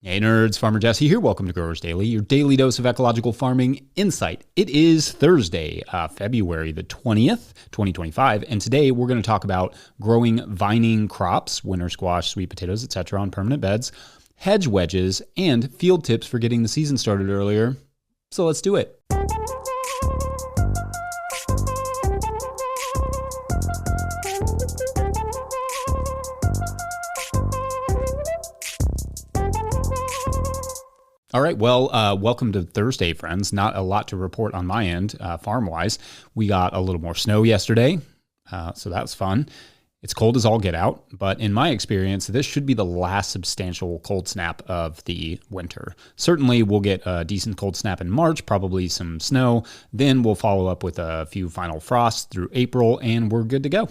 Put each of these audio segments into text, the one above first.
Hey nerds, Farmer Jesse here. Welcome to Growers Daily, your daily dose of ecological farming insight. It is Thursday, February the 20th, 2025, and today we're going to talk about growing vining crops, winter squash, sweet potatoes, etc. on permanent beds, hedge wedges, and field tips for getting the season started earlier. So let's do it. All right, well, welcome to Thursday, friends. Not a lot to report on my end, farm-wise. We got a little more snow yesterday, so that was fun. It's cold as all get out, but in my experience, this should be the last substantial cold snap of the winter. Certainly, we'll get a decent cold snap in March, probably some snow. Then we'll follow up with a few final frosts through April, and we're good to go.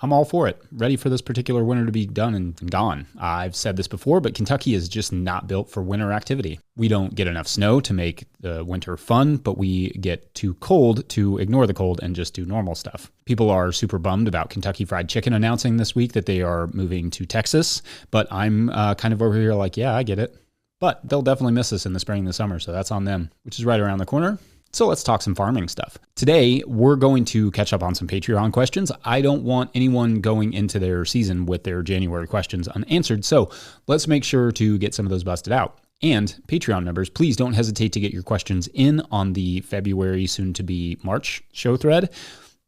I'm all for it. Ready for this particular winter to be done and gone. I've said this before, but Kentucky is just not built for winter activity. We don't get enough snow to make the winter fun, but we get too cold to ignore the cold and just do normal stuff. People are super bummed about Kentucky Fried Chicken announcing this week that they are moving to Texas, but I'm kind of over here like, yeah, I get it. But they'll definitely miss us in the spring and the summer, so that's on them, which is right around the corner. So let's talk some farming stuff. Today, we're going to catch up on some Patreon questions. I don't want anyone going into their season with their January questions unanswered, so let's make sure to get some of those busted out. And Patreon members, please don't hesitate to get your questions in on the February, soon-to-be March show thread.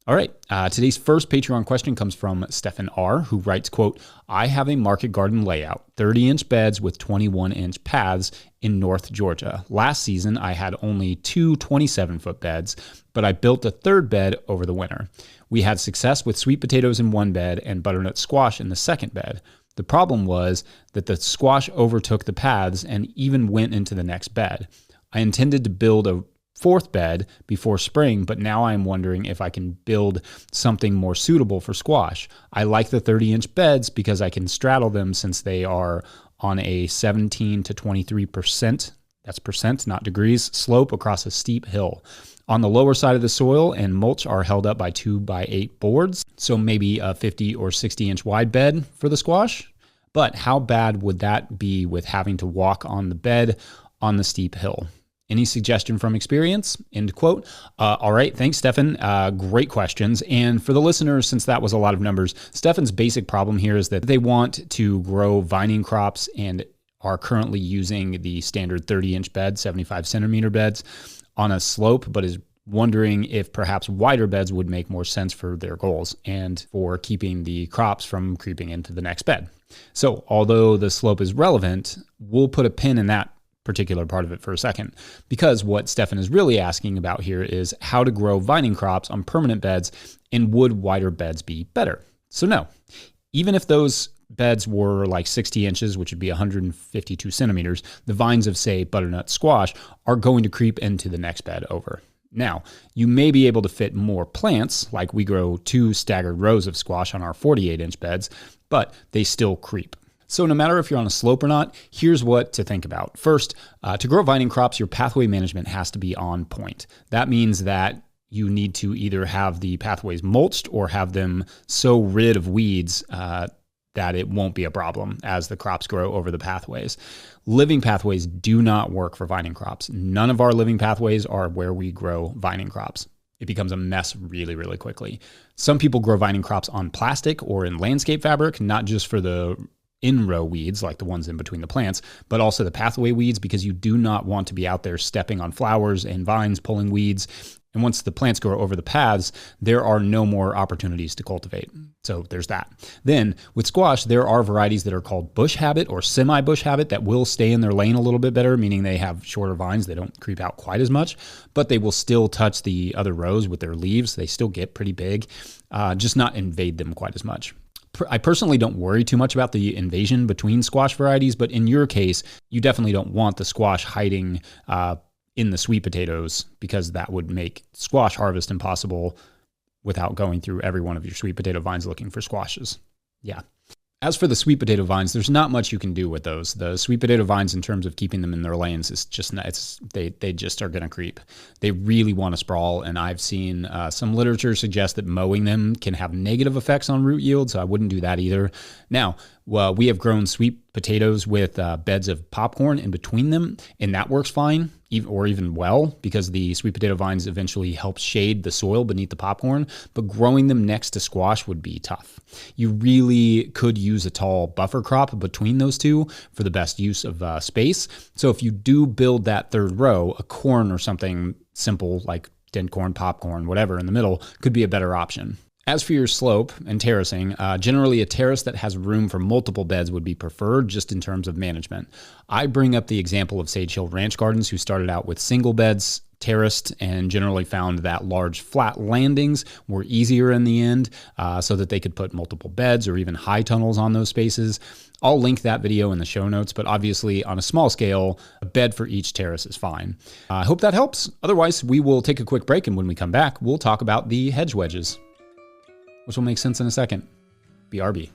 All right, today's first Patreon question comes from Stefan R., who writes, quote, I have a market garden layout, 30-inch beds with 21-inch paths in North Georgia. Last season, I had only two 27-foot beds, but I built a third bed over the winter. We had success with sweet potatoes in one bed and butternut squash in the second bed. The problem was that the squash overtook the paths and even went into the next bed. I intended to build a fourth bed before spring, but now I'm wondering if I can build something more suitable for squash. I like the 30-inch beds because I can straddle them since they are on a 17 to 23%, that's percent, not degrees, slope across a steep hill. On the lower side of the soil and mulch are held up by 2x8 boards, so maybe a 50 or 60-inch wide bed for the squash. But how bad would that be with having to walk on the bed on the steep hill? Any suggestion from experience? End quote. All right. Thanks, Stefan. Great questions. And for the listeners, since that was a lot of numbers, Stefan's basic problem here is that they want to grow vining crops and are currently using the standard 30-inch bed, 75 centimeter beds on a slope, but is wondering if perhaps wider beds would make more sense for their goals and for keeping the crops from creeping into the next bed. So although the slope is relevant, we'll put a pin in that particular part of it for a second, because what Stefan is really asking about here is how to grow vining crops on permanent beds, and would wider beds be better? So no, even if those beds were like 60 inches, which would be 152 centimeters, the vines of, say, butternut squash are going to creep into the next bed over. Now, you may be able to fit more plants, like we grow 2 staggered rows of squash on our 48-inch beds, but they still creep. So no matter if you're on a slope or not, here's what to think about. First, to grow vining crops, your pathway management has to be on point. That means that you need to either have the pathways mulched or have them so rid of weeds that it won't be a problem as the crops grow over the pathways. Living pathways do not work for vining crops. None of our living pathways are where we grow vining crops. It becomes a mess really, really quickly. Some people grow vining crops on plastic or in landscape fabric, not just for the in-row weeds, like the ones in between the plants, but also the pathway weeds, because you do not want to be out there stepping on flowers and vines, pulling weeds. And once the plants grow over the paths, there are no more opportunities to cultivate. So there's that. Then with squash, there are varieties that are called bush habit or semi-bush habit that will stay in their lane a little bit better, meaning they have shorter vines. They don't creep out quite as much, but they will still touch the other rows with their leaves. They still get pretty big, just not invade them quite as much. I personally don't worry too much about the invasion between squash varieties, but in your case, you definitely don't want the squash hiding in the sweet potatoes, because that would make squash harvest impossible without going through every one of your sweet potato vines looking for squashes. Yeah. As for the sweet potato vines, there's not much you can do with those. The sweet potato vines, in terms of keeping them in their lanes, is just not, they just are going to creep. They really want to sprawl, and I've seen some literature suggest that mowing them can have negative effects on root yield, so I wouldn't do that either. Now, Well, we have grown sweet potatoes with beds of popcorn in between them, and that works fine, or even well, because the sweet potato vines eventually help shade the soil beneath the popcorn, but growing them next to squash would be tough. You really could use a tall buffer crop between those two for the best use of space. So if you do build that third row, a corn or something simple like dent corn, popcorn, whatever in the middle could be a better option. As for your slope and terracing, generally a terrace that has room for multiple beds would be preferred just in terms of management. I bring up the example of Sage Hill Ranch Gardens, who started out with single beds, terraced, and generally found that large flat landings were easier in the end, so that they could put multiple beds or even high tunnels on those spaces. I'll link that video in the show notes, but obviously on a small scale, a bed for each terrace is fine. I hope that helps. Otherwise, we will take a quick break, and when we come back, we'll talk about the hedge wedges, which will make sense in a second. BRB.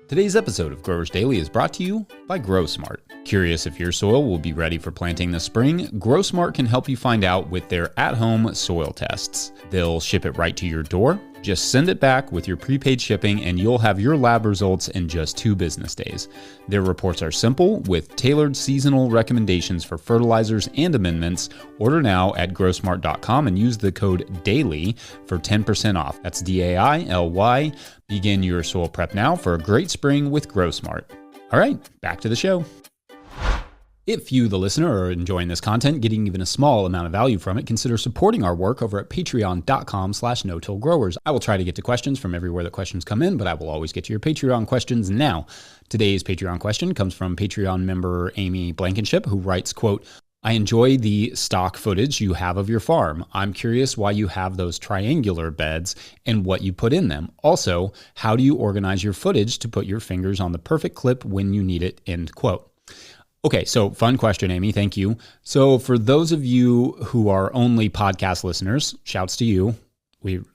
Today's episode of Growers Daily is brought to you by GrowSmart. Curious if your soil will be ready for planting this spring? GrowSmart can help you find out with their at-home soil tests. They'll ship it right to your door. Just send it back with your prepaid shipping and you'll have your lab results in just 2 business days. Their reports are simple with tailored seasonal recommendations for fertilizers and amendments. Order now at growsmart.com and use the code DAILY for 10% off. That's DAILY. Begin your soil prep now for a great spring with GrowSmart. All right, back to the show. If you, the listener, are enjoying this content, getting even a small amount of value from it, consider supporting our work over at patreon.com/no-till-growers. I will try to get to questions from everywhere that questions come in, but I will always get to your Patreon questions now. Today's Patreon question comes from Patreon member Amy Blankenship, who writes, quote, I enjoy the stock footage you have of your farm. I'm curious why you have those triangular beds and what you put in them. Also, how do you organize your footage to put your fingers on the perfect clip when you need it, end quote. Okay, so fun question, Amy. Thank you. So for those of you who are only podcast listeners, shouts to you.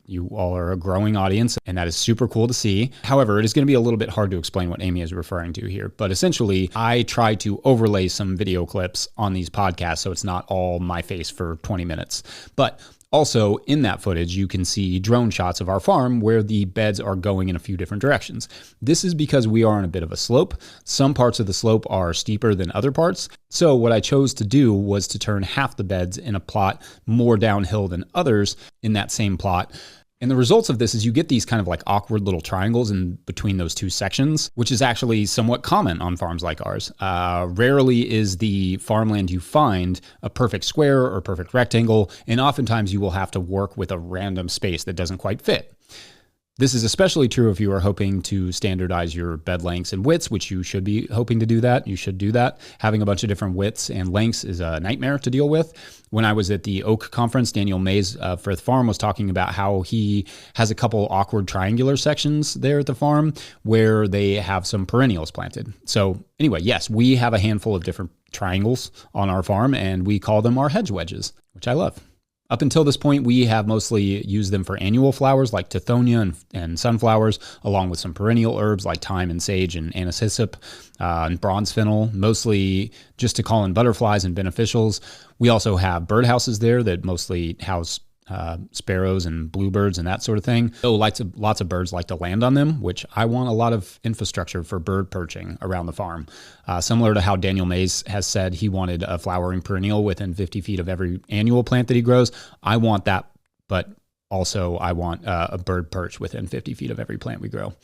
You all are a growing audience, and that is super cool to see. However, it is going to be a little bit hard to explain what Amy is referring to here. But essentially, I try to overlay some video clips on these podcasts so it's not all my face for 20 minutes. But also, in that footage, you can see drone shots of our farm where the beds are going in a few different directions. This is because we are on a bit of a slope. Some parts of the slope are steeper than other parts. So what I chose to do was to turn half the beds in a plot more downhill than others in that same plot. And the results of this is you get these kind of like awkward little triangles in between those two sections, which is actually somewhat common on farms like ours. Rarely is the farmland you find a perfect square or perfect rectangle, and oftentimes you will have to work with a random space that doesn't quite fit. This is especially true if you are hoping to standardize your bed lengths and widths, which you should be hoping to do that. You should do that. Having a bunch of different widths and lengths is a nightmare to deal with. When I was at the Oak Conference, Daniel Mays for the farm was talking about how he has a couple awkward triangular sections there at the farm where they have some perennials planted. So anyway, yes, we have a handful of different triangles on our farm, and we call them our hedge wedges, which I love. Up until this point, we have mostly used them for annual flowers like tithonia and sunflowers, along with some perennial herbs like thyme and sage and anise hyssop and bronze fennel, mostly just to call in butterflies and beneficials. We also have birdhouses there that mostly house sparrows and bluebirds and that sort of thing. So lots of birds like to land on them, which I want a lot of infrastructure for bird perching around the farm. Similar to how Daniel Mays has said he wanted a flowering perennial within 50 feet of every annual plant that he grows. I want that, but also I want a bird perch within 50 feet of every plant we grow.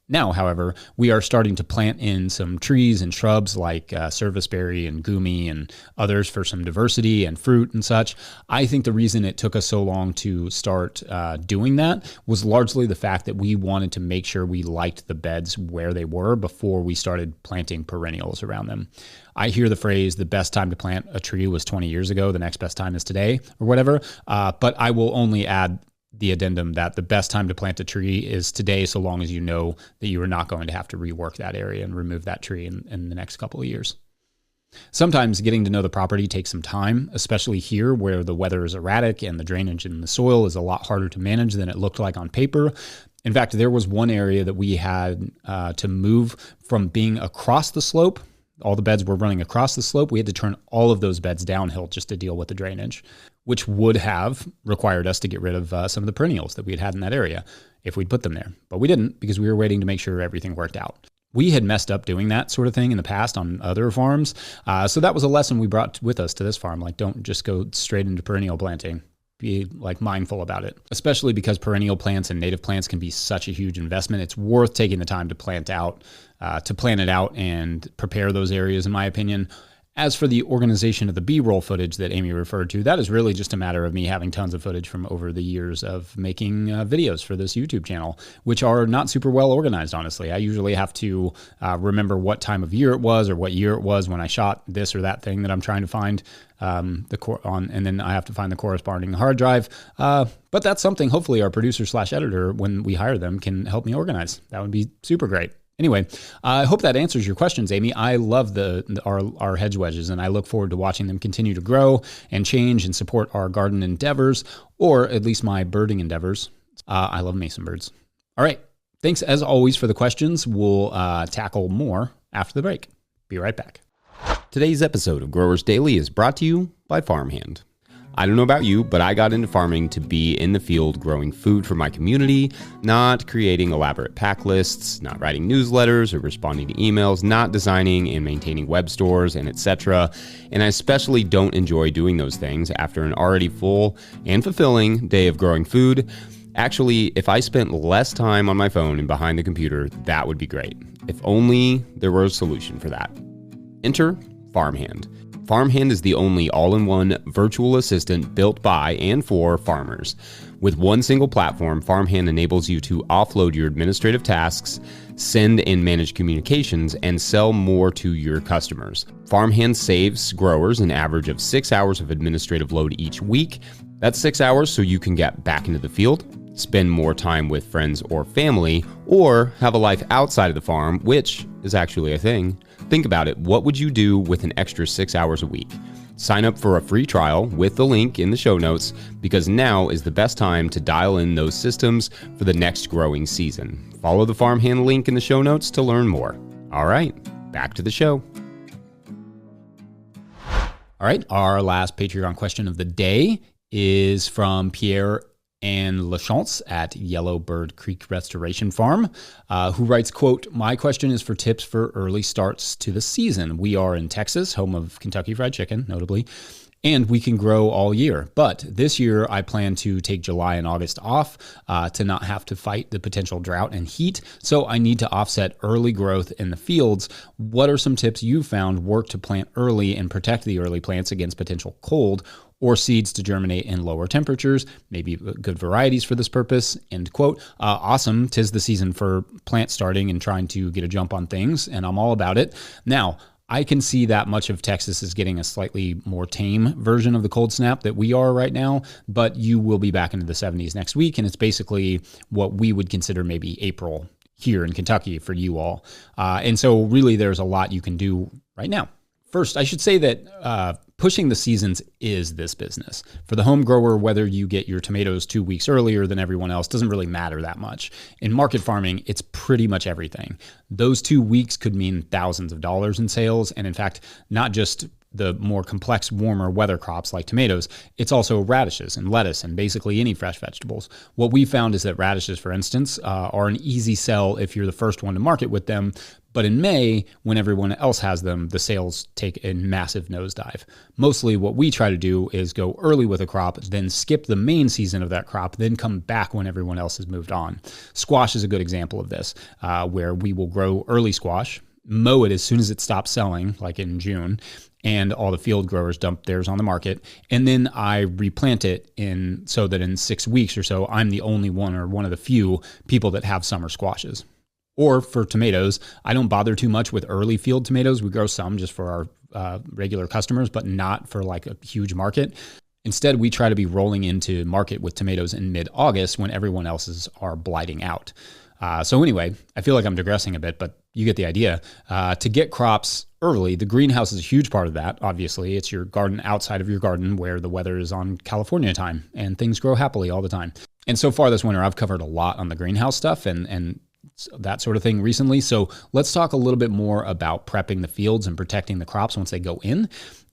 Now, however, we are starting to plant in some trees and shrubs like serviceberry and gumi and others for some diversity and fruit and such. I think the reason it took us so long to start doing that was largely the fact that we wanted to make sure we liked the beds where they were before we started planting perennials around them. I hear the phrase, the best time to plant a tree was 20 years ago, the next best time is today, or whatever, but I will only add the addendum that the best time to plant a tree is today, so long as you know that you are not going to have to rework that area and remove that tree in the next couple of years. Sometimes getting to know the property takes some time, especially here where the weather is erratic and the drainage in the soil is a lot harder to manage than it looked like on paper. In fact, there was one area that we had to move from being across the slope All the beds were running across the slope. We had to turn all of those beds downhill just to deal with the drainage, which would have required us to get rid of some of the perennials that we had in that area if we'd put them there. But we didn't, because we were waiting to make sure everything worked out. We had messed up doing that sort of thing in the past on other farms. So that was a lesson we brought with us to this farm. Like, don't just go straight into perennial planting. Be like mindful about it, especially because perennial plants and native plants can be such a huge investment. It's worth taking the time to plan it out and prepare those areas, in my opinion. As for the organization of the B-roll footage that Amy referred to, that is really just a matter of me having tons of footage from over the years of making videos for this YouTube channel, which are not super well organized, honestly. I usually have to remember what time of year it was or what year it was when I shot this or that thing that I'm trying to find and then I have to find the corresponding hard drive. But that's something hopefully our producer/editor, when we hire them, can help me organize. That would be super great. Anyway, I hope that answers your questions, Amy. I love our hedge wedges, and I look forward to watching them continue to grow and change and support our garden endeavors, or at least my birding endeavors. I love mason birds. All right. Thanks, as always, for the questions. We'll tackle more after the break. Be right back. Today's episode of Growers Daily is brought to you by Farmhand. I don't know about you, but I got into farming to be in the field growing food for my community, not creating elaborate pack lists, not writing newsletters or responding to emails, not designing and maintaining web stores, and etc. And I especially don't enjoy doing those things after an already full and fulfilling day of growing food. Actually, if I spent less time on my phone and behind the computer, that would be great. If only there were a solution for that. Enter Farmhand. Farmhand is the only all-in-one virtual assistant built by and for farmers. With one single platform, Farmhand enables you to offload your administrative tasks, send and manage communications, and sell more to your customers. Farmhand saves growers an average of 6 hours of administrative load each week. That's 6 hours so you can get back into the field, spend more time with friends or family, or have a life outside of the farm, which is actually a thing. Think about it. What would you do with an extra 6 hours a week? Sign up for a free trial with the link in the show notes, because now is the best time to dial in those systems for the next growing season. Follow the Farmhand link in the show notes to learn more. All right, back to the show. All right, our last Patreon question of the day is from Pierre and Lachance at Yellowbird Creek Restoration Farm, who writes, quote, "My question is for tips for early starts to the season. We are in Texas, home of Kentucky Fried Chicken, notably, and we can grow all year. But this year, I plan to take July and August off to not have to fight the potential drought and heat. So I need to offset early growth in the fields. What are some tips you found work to plant early and protect the early plants against potential cold, or seeds to germinate in lower temperatures? Maybe good varieties for this purpose," end quote. Awesome. 'Tis the season for plant starting and trying to get a jump on things, and I'm all about it. Now, I can see that much of Texas is getting a slightly more tame version of the cold snap that we are right now, but you will be back into the 70s next week, and it's basically what we would consider maybe April here in Kentucky for you all. And so really there's a lot you can do right now. First, I should say that pushing the seasons is this business. For the home grower, whether you get your tomatoes 2 weeks earlier than everyone else doesn't really matter that much. In market farming, it's pretty much everything. Those 2 weeks could mean thousands of dollars in sales. And in fact, not just the more complex, warmer weather crops like tomatoes, it's also radishes and lettuce and basically any fresh vegetables. What we found is that radishes, for instance, are an easy sell if you're the first one to market with them. But in May, when everyone else has them, the sales take a massive nosedive. Mostly what we try to do is go early with a crop, then skip the main season of that crop, then come back when everyone else has moved on. Squash is a good example of this, where we will grow early squash, mow it as soon as it stops selling, like in June, and all the field growers dump theirs on the market. And then I replant it so that in 6 weeks or so, I'm the only one or one of the few people that have summer squashes. Or for tomatoes, I don't bother too much with early field tomatoes. We grow some just for our regular customers, but not for like a huge market. Instead, we try to be rolling into market with tomatoes in mid-August when everyone else's are blighting out. So anyway, I feel like I'm digressing a bit, but you get the idea. To get crops early, the greenhouse is a huge part of that. Obviously, it's your garden outside of your garden where the weather is on California time and things grow happily all the time. And so far this winter, I've covered a lot on the greenhouse stuff and that sort of thing recently. So let's talk a little bit more about prepping the fields and protecting the crops once they go in.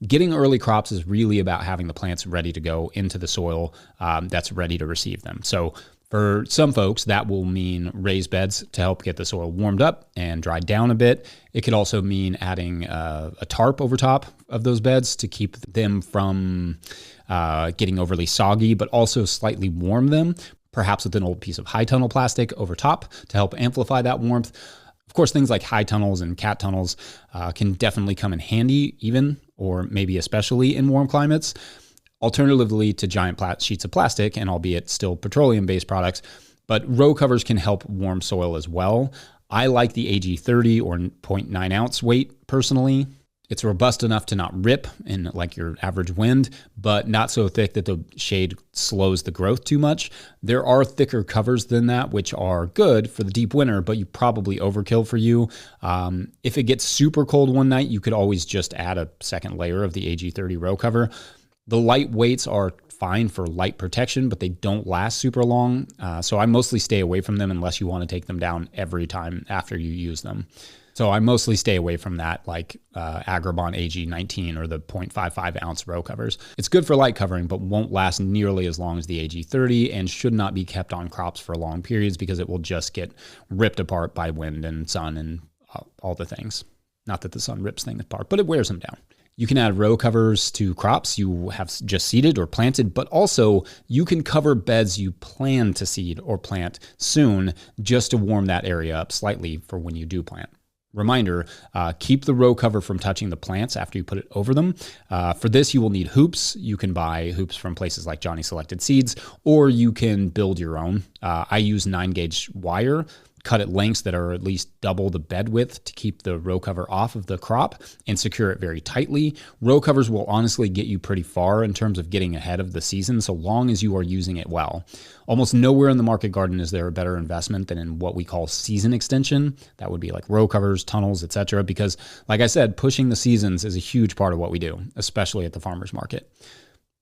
Getting early crops is really about having the plants ready to go into the soil that's ready to receive them. So for some folks, that will mean raised beds to help get the soil warmed up and dried down a bit. It could also mean adding a tarp over top of those beds to keep them from getting overly soggy, but also slightly warm them, perhaps with an old piece of high tunnel plastic over top to help amplify that warmth. Of course, things like high tunnels and cat tunnels can definitely come in handy, even or maybe especially in warm climates. Alternatively to giant sheets of plastic, and albeit still petroleum-based products, but row covers can help warm soil as well. I like the AG30 or 0.9 ounce weight personally. It's robust enough to not rip in like your average wind, but not so thick that the shade slows the growth too much. There are thicker covers than that, which are good for the deep winter, but you probably overkill for you. If it gets super cold one night, you could always just add a second layer of the AG30 row cover. The light weights are fine for light protection, but they don't last super long. So I mostly stay away from them unless you want to take them down every time after you use them. So I mostly stay away from that, like Agribon AG19 or the 0.55 ounce row covers. It's good for light covering, but won't last nearly as long as the AG30 and should not be kept on crops for long periods because it will just get ripped apart by wind and sun and all the things. Not that the sun rips things apart, but it wears them down. You can add row covers to crops you have just seeded or planted, but also you can cover beds you plan to seed or plant soon just to warm that area up slightly for when you do plant. Reminder, keep the row cover from touching the plants after you put it over them. For this, you will need hoops. You can buy hoops from places like Johnny Selected Seeds, or you can build your own. I use 9-gauge wire, cut at lengths that are at least double the bed width to keep the row cover off of the crop and secure it very tightly. Row covers will honestly get you pretty far in terms of getting ahead of the season so long as you are using it well. Almost nowhere in the market garden is there a better investment than in what we call season extension. That would be like row covers, tunnels, etc. Because like I said, pushing the seasons is a huge part of what we do, especially at the farmer's market.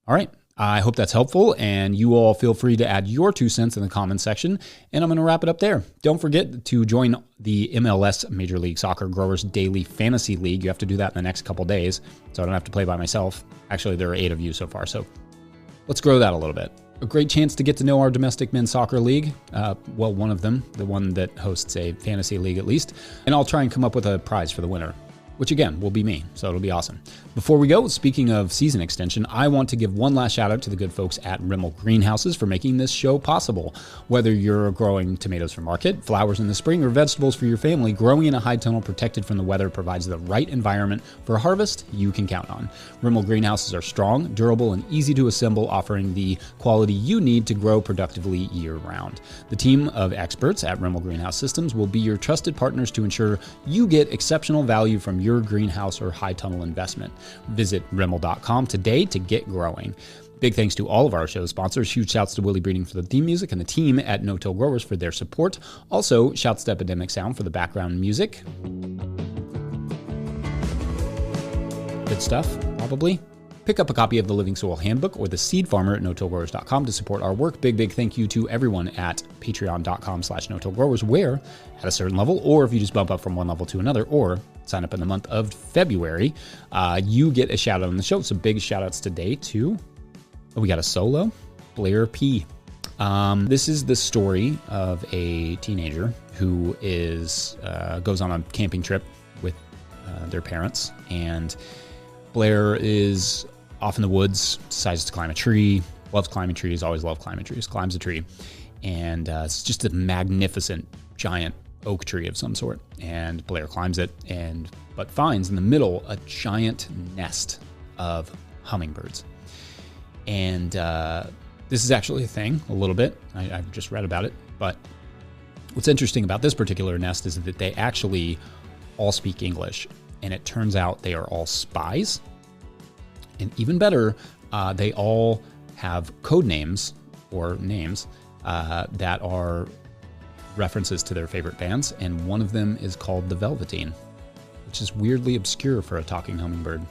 All right. I hope that's helpful, and you all feel free to add your 2 cents in the comments section, and I'm going to wrap it up there. Don't forget to join the MLS Major League Soccer Growers Daily Fantasy League. You have to do that in the next couple days, so I don't have to play by myself. Actually, there are 8 of you so far, so let's grow that a little bit. A great chance to get to know our domestic men's soccer league. Well, one of them, the one that hosts a fantasy league at least, and I'll try and come up with a prize for the winner, which again will be me, so it'll be awesome. Before we go, speaking of season extension, I want to give one last shout out to the good folks at Rimmel Greenhouses for making this show possible. Whether you're growing tomatoes for market, flowers in the spring, or vegetables for your family, growing in a high tunnel protected from the weather provides the right environment for a harvest you can count on. Rimmel Greenhouses are strong, durable, and easy to assemble, offering the quality you need to grow productively year-round. The team of experts at Rimmel Greenhouse Systems will be your trusted partners to ensure you get exceptional value from your greenhouse or high tunnel investment. Visit Rimmel.com today to get growing. Big thanks to all of our show sponsors. Huge shouts to Willie Breeding for the theme music and the team at No-Till Growers for their support. Also, shouts to Epidemic Sound for the background music. Good stuff, probably. Pick up a copy of the Living Soil Handbook or the Seed Farmer at no-tillgrowers.com to support our work. Big thank you to everyone at patreon.com/no-tillgrowers, where at a certain level, or if you just bump up from one level to another, or sign up in the month of February, you get a shout out on the show. So big shout outs today to, we got a solo, Blair P. This is the story of a teenager who goes on a camping trip with their parents, and Blair is off in the woods, decides to climb a tree, loves climbing trees, always loved climbing trees, climbs a tree, and it's just a magnificent giant oak tree of some sort, and Blair climbs it but finds in the middle a giant nest of hummingbirds. And this is actually a thing a little bit. I've just read about it, but what's interesting about this particular nest is that they actually all speak English, and it turns out they are all spies. And even better, they all have code names or names that are references to their favorite bands, and one of them is called the Velveteen, which is weirdly obscure for a talking hummingbird.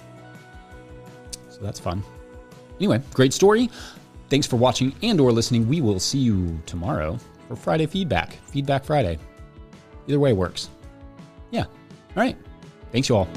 So that's fun. Anyway, great story. Thanks for watching and or listening. We will see you tomorrow for Friday Feedback. Feedback Friday. Either way works. Yeah. All right. Thanks, you all.